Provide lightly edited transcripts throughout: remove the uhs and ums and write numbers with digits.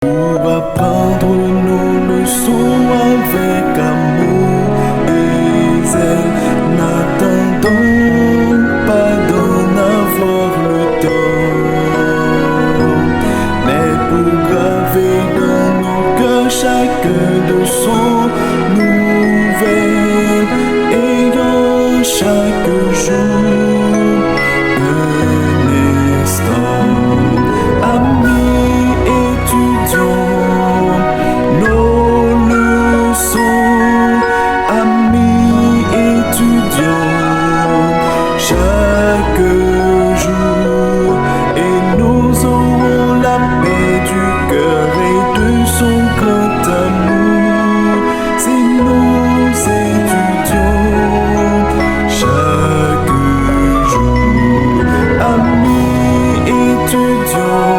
Pour apprendre nos leçons avec amour et zèle, n'attendons pas d'en avoir le temps, mais pour graver dans nos cœurs chacun de son nouvelle, ayant chaque jour un instant. Amis, étudions nos leçons. Amis, étudions chaque jour, et nous aurons la paix du cœur et de son grand amour si nous étudions chaque jour. Amis, étudions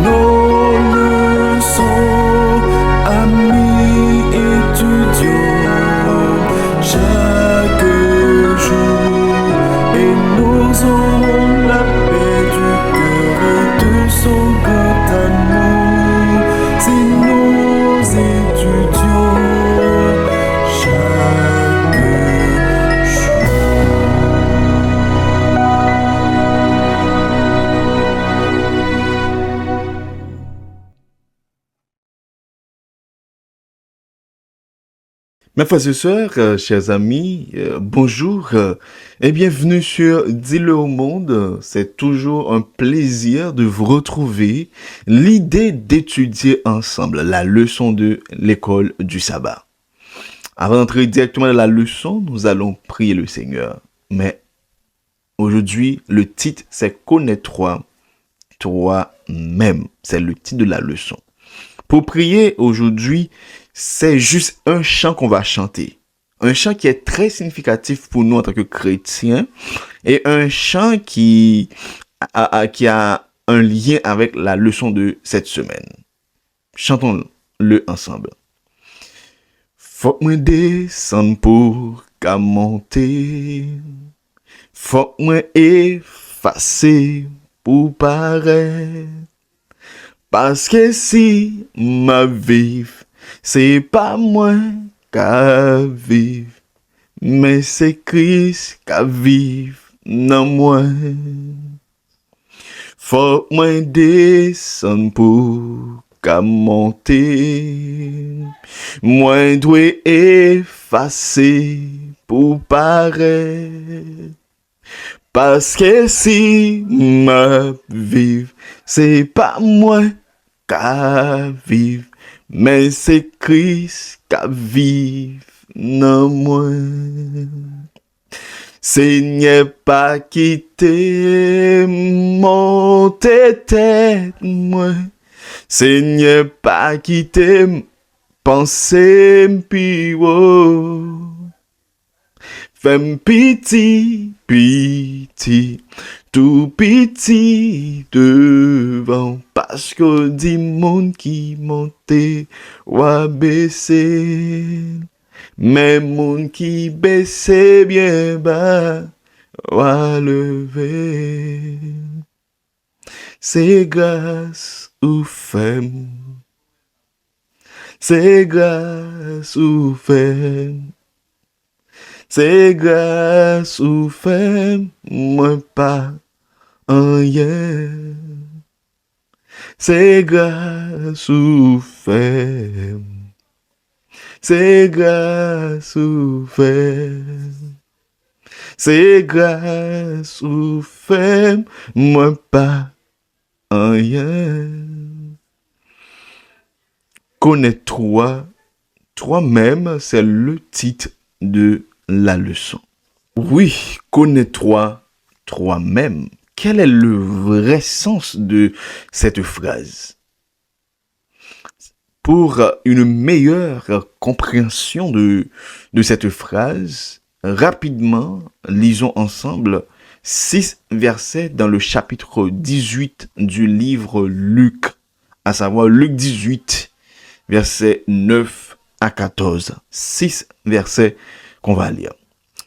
nos leçons. Amis, étudions chaque jour, et nous aurons la paix du cœur et de son grand amour si nous étudions chaque jour. Mes frères et sœurs, chers amis, bonjour et bienvenue sur Dis-le au monde. C'est toujours un plaisir de vous retrouver. L'idée d'étudier ensemble la leçon de l'école du sabbat. Avant d'entrer directement dans la leçon, nous allons prier le Seigneur. Mais aujourd'hui, le titre, c'est Connais-toi toi-même. C'est le titre de la leçon. Pour prier aujourd'hui, c'est juste un chant qu'on va chanter. Un chant qui est très significatif pour nous en tant que chrétiens et un chant qui a un lien avec la leçon de cette semaine. Chantons-le ensemble. Faut que moi descendre pour qu'à monter. Faut que moi effacer pour paraître. Parce que si ma vie, c'est pas moi qu'à vivre, mais c'est Christ qu'à vivre dans moi. Faut que moi descendre pour qu'à monter. Moi dois effacer pour paraître. Parce que si ma vie, c'est pas moi qu'à vivre, mais c'est Christ qu'à vivre dans moi. Seigneur, pas quitter mon tête, moi. Seigneur, pas quitter penser puis fais-moi pitié, pitié, tout pitié devant, parce que dit monde qui monte ou a baissé, mais monde qui baisse bien bas ou a lever. C'est grâce ou femme, c'est grâce ou femme. C'est grâce ou fait, moi pas rien. C'est grâce ou fait. C'est grâce ou fait. C'est grâce ou fait, moi pas rien. Connais-toi toi-même, c'est le titre de la leçon. Oui, connais-toi toi-même. Quel est le vrai sens de cette phrase? Pour une meilleure compréhension de cette phrase, rapidement, lisons ensemble 6 versets dans le chapitre 18 du livre Luc, à savoir Luc 18, versets 9 à 14. 6 versets qu'on va lire.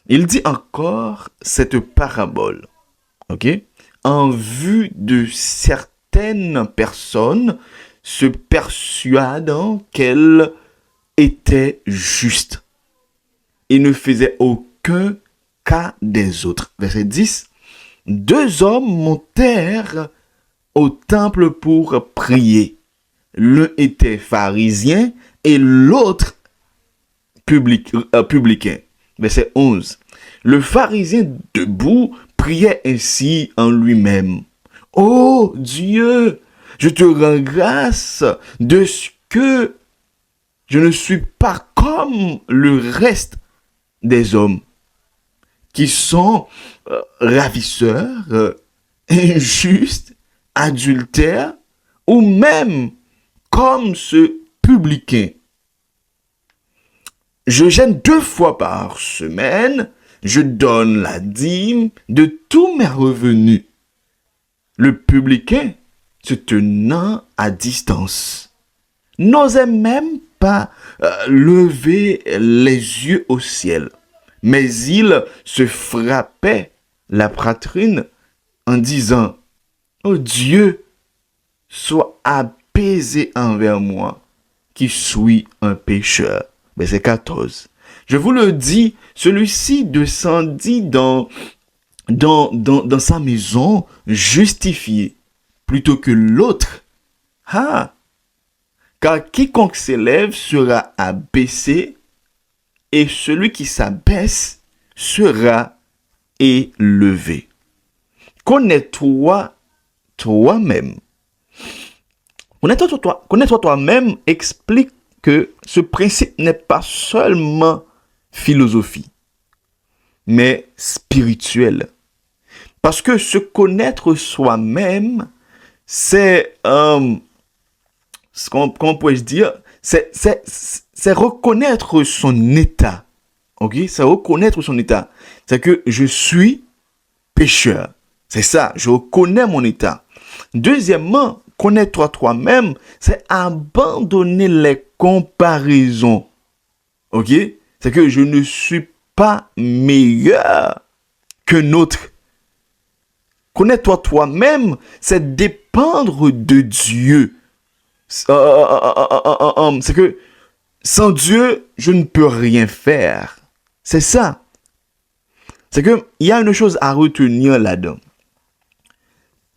Il dit encore cette parabole, ok, en vue de certaines personnes se persuadant qu'elle était juste et ne faisait aucun cas des autres. Verset 10. Deux hommes montèrent au temple pour prier. L'un était pharisien et l'autre publicain. Verset 11. Le pharisien debout priait ainsi en lui-même. Ô Dieu, je te rends grâce de ce que je ne suis pas comme le reste des hommes qui sont ravisseurs, injustes, adultères ou même comme ce publicain. Je jeûne 2 fois par semaine, je donne la dîme de tous mes revenus. Le publicain, se tenant à distance, n'osait même pas lever les yeux au ciel, mais il se frappait la poitrine en disant « Oh Dieu, sois apaisé envers moi, qui suis un pécheur. » Verset 14. Je vous le dis, celui-ci descendit dans sa maison justifié plutôt que l'autre. Ah! Car quiconque s'élève sera abaissé et celui qui s'abaisse sera élevé. Connais-toi toi-même. Connais-toi toi-même explique que ce principe n'est pas seulement philosophie, mais spirituel. Parce que se connaître soi-même, c'est, comment pourrais-je dire, c'est reconnaître son état. Ok? C'est reconnaître son état. C'est que je suis pécheur. C'est ça, je reconnais mon état. Deuxièmement, connais-toi toi-même, c'est abandonner les comparaisons. Ok? C'est que je ne suis pas meilleur qu'un autre. Connais-toi toi-même, c'est dépendre de Dieu. C'est que sans Dieu, je ne peux rien faire. C'est ça. C'est que il y a une chose à retenir là-dedans.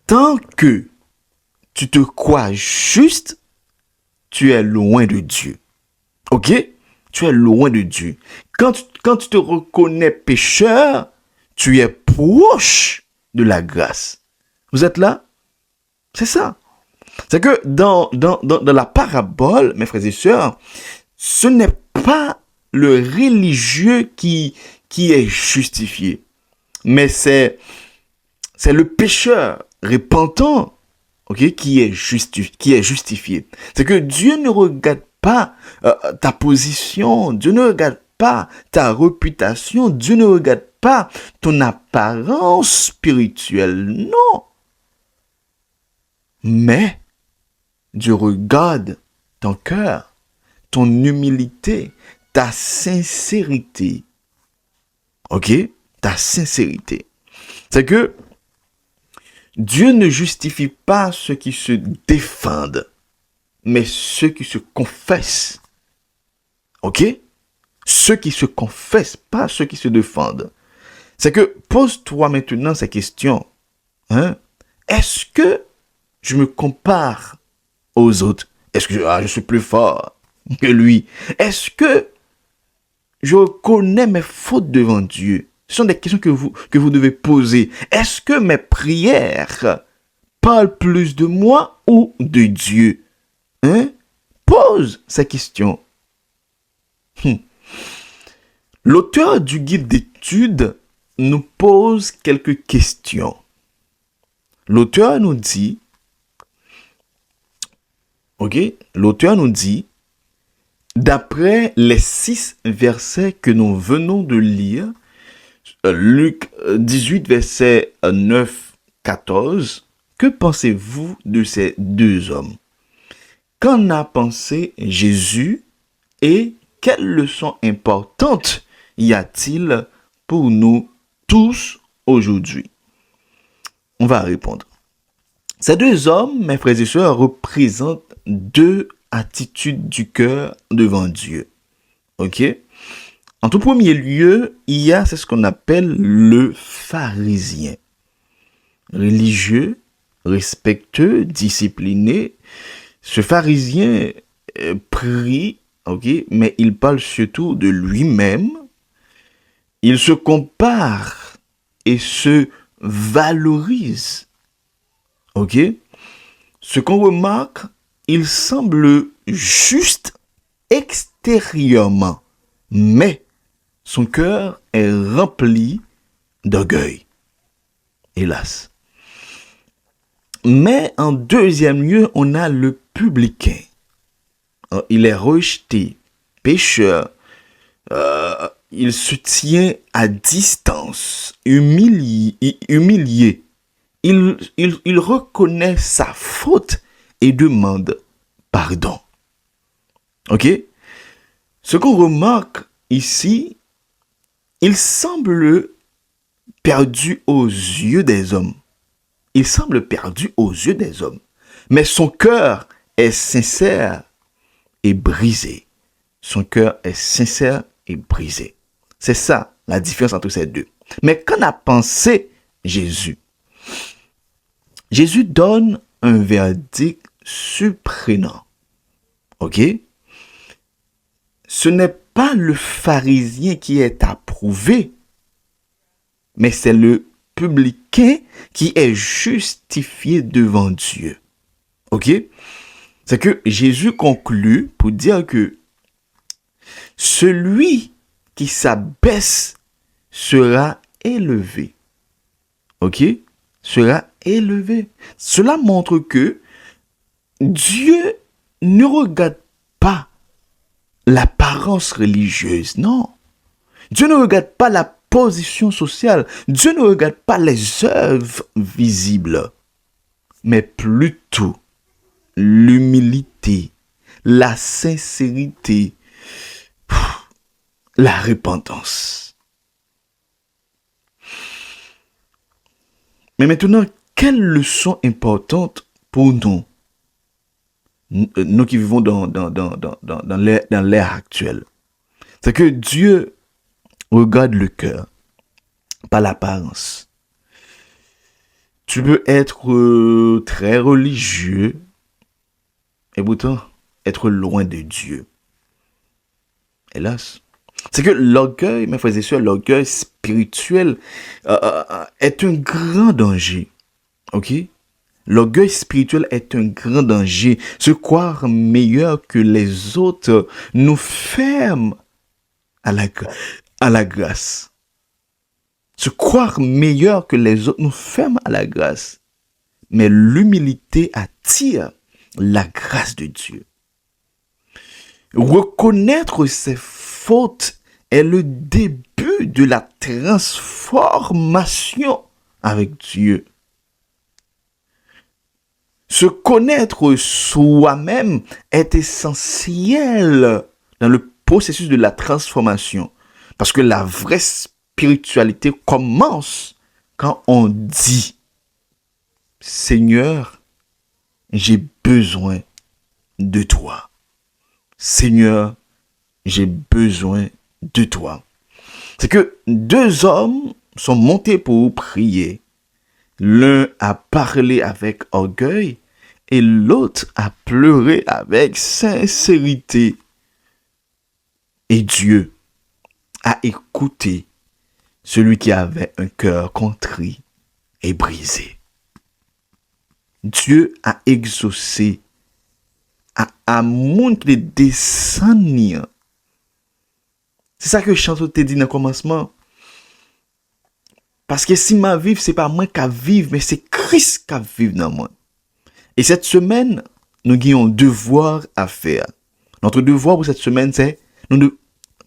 Tant que tu te crois juste, tu es loin de Dieu. Ok? Tu es loin de Dieu. Quand tu te reconnais pécheur, tu es proche de la grâce. Vous êtes là? C'est ça. C'est que dans la parabole, mes frères et sœurs, ce n'est pas le religieux qui est justifié, mais c'est le pécheur repentant, ok, qui est justifié. C'est que Dieu ne regarde pas ta position, Dieu ne regarde pas ta réputation, Dieu ne regarde pas ton apparence spirituelle, non. Mais Dieu regarde ton cœur, ton humilité, ta sincérité. Ok? Ta sincérité. C'est que Dieu ne justifie pas ceux qui se défendent, mais ceux qui se confessent. Ok? Ceux qui se confessent, pas ceux qui se défendent. C'est que pose-toi maintenant ces questions. Hein? Est-ce que je me compare aux autres? Est-ce que je suis plus fort que lui? Est-ce que je reconnais mes fautes devant Dieu? Ce sont des questions que vous devez poser. Est-ce que mes prières parlent plus de moi ou de Dieu? Hein? Pose ces questions. L'auteur du guide d'études nous pose quelques questions. L'auteur nous dit, d'après les 6 versets que nous venons de lire, Luc 18, verset 9-14, que pensez-vous de ces 2 hommes? Qu'en a pensé Jésus et quelles leçons importantes y a-t-il pour nous tous aujourd'hui? On va répondre. Ces deux hommes, mes frères et sœurs, représentent deux attitudes du cœur devant Dieu. Ok? En tout premier lieu, il y a c'est ce qu'on appelle le pharisien. Religieux, respectueux, discipliné. Ce pharisien prie, ok, mais il parle surtout de lui-même. Il se compare et se valorise. Ok? Ce qu'on remarque, il semble juste extérieurement, mais son cœur est rempli d'orgueil. Hélas. Mais en deuxième lieu, on a le publicain. Il est rejeté, pécheur. Il se tient à distance, humilié. Il reconnaît sa faute et demande pardon. Ok? Ce qu'on remarque ici, il semble perdu aux yeux des hommes. Il semble perdu aux yeux des hommes. Mais son cœur est sincère et brisé. Son cœur est sincère et brisé. C'est ça la différence entre ces deux. Mais qu'en a pensé Jésus? Jésus donne un verdict surprenant. Ok? Ce n'est pas le pharisien qui est approuvé, mais c'est le publicain qui est justifié devant Dieu. Ok? C'est que Jésus conclut pour dire que celui qui s'abaisse sera élevé. Ok? Sera élevé. Cela montre que Dieu ne regarde pas l'apparence religieuse, non. Dieu ne regarde pas la position sociale. Dieu ne regarde pas les œuvres visibles, mais plutôt l'humilité, la sincérité, la repentance. Mais maintenant, quelle leçon importante pour nous, nous qui vivons dans l'ère actuelle? C'est que Dieu regarde le cœur, pas l'apparence. Tu peux être très religieux et pourtant être loin de Dieu. Hélas. C'est que l'orgueil, mes frères et sœurs, l'orgueil spirituel est un grand danger. Ok? L'orgueil spirituel est un grand danger. Se croire meilleur que les autres nous ferme à la grâce. Se croire meilleur que les autres nous ferme à la grâce. Mais l'humilité attire la grâce de Dieu. Reconnaître ses fautes est le début de la transformation avec Dieu. Se connaître soi-même est essentiel dans le processus de la transformation. Parce que la vraie spiritualité commence quand on dit « Seigneur, j'ai besoin de toi. Seigneur, j'ai besoin de toi. » C'est que deux hommes sont montés pour prier. L'un a parlé avec orgueil et l'autre a pleuré avec sincérité. Et Dieu a écouté celui qui avait un cœur contrit et brisé. Dieu a exaucé à monde qui descend. C'est ça que Chanson te dit dans le commencement. Parce que si ma vie, c'est pas moi qui vive, mais c'est Christ qui vive dans moi. Et cette semaine, nous avons un devoir à faire. Notre devoir pour cette semaine, c'est de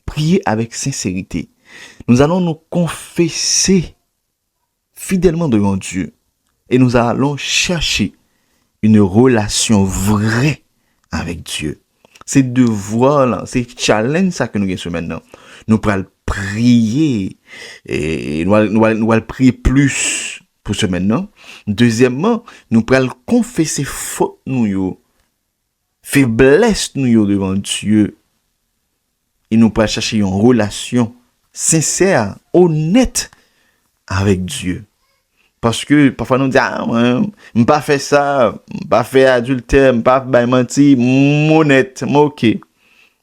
prier avec sincérité. Nous allons nous confesser fidèlement devant Dieu. Et nous allons chercher une relation vraie avec Dieu. C'est devoir, c'est challenge ça que nous avons ce maintenant. Nous pourrons prier et nous allons prier plus pour ce maintenant. Deuxièmement, nous prenons confesser faute nous yo, faiblesse nous yo devant Dieu. Et nous prenons chercher une relation sincère, honnête avec Dieu. Parce que parfois nous disons, ah, moi, je pas fait ça, je pas fait adultère, je pas menti, honnête, ok.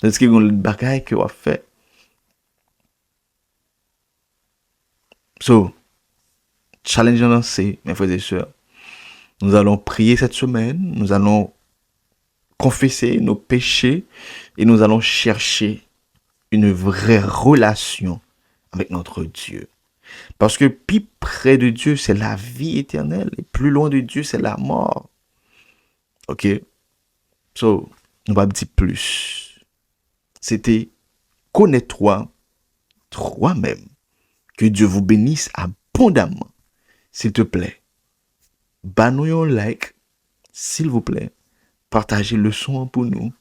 C'est ce qu'il y a des bagages que on fait. So, challenge lancé, mes frères et sœurs. Nous allons prier cette semaine, nous allons confesser nos péchés et nous allons chercher une vraie relation avec notre Dieu. Parce que plus près de Dieu, c'est la vie éternelle. Et plus loin de Dieu, c'est la mort. Ok? So, nous va dire plus. C'était connais-toi toi-même. Que Dieu vous bénisse abondamment. S'il te plaît, bannou un like, s'il vous plaît. Partagez le son pour nous.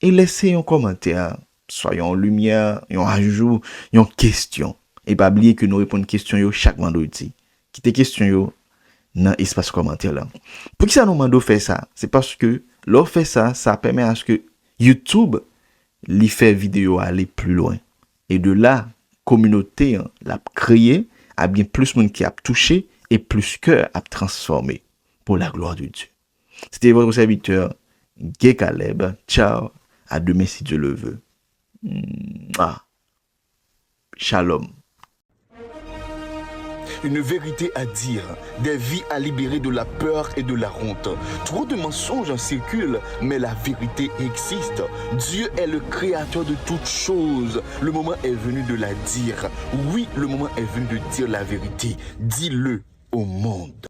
Et laissez un commentaire. Soyons en lumière, en ajout, en question. Et pas oublier que nous répondons aux questions chaque vendredi. Quittez questions yo dans l'espace commentaire là. Pour qui ça nous mando faire ça? C'est parce que l'on fait ça, ça permet à ce que YouTube lui fait vidéo aller plus loin. Et de là, communauté l'a créé, a bien plus de monde qui a touché et plus cœur a transformé pour la gloire de Dieu. C'était votre serviteur Gay Caleb. Ciao, à demain si Dieu le veut. Shalom. Une vérité à dire, des vies à libérer de la peur et de la honte. Trop de mensonges en circulent, mais la vérité existe. Dieu est le créateur de toutes choses. Le moment est venu de la dire. Oui, le moment est venu de dire la vérité. Dis-le au monde.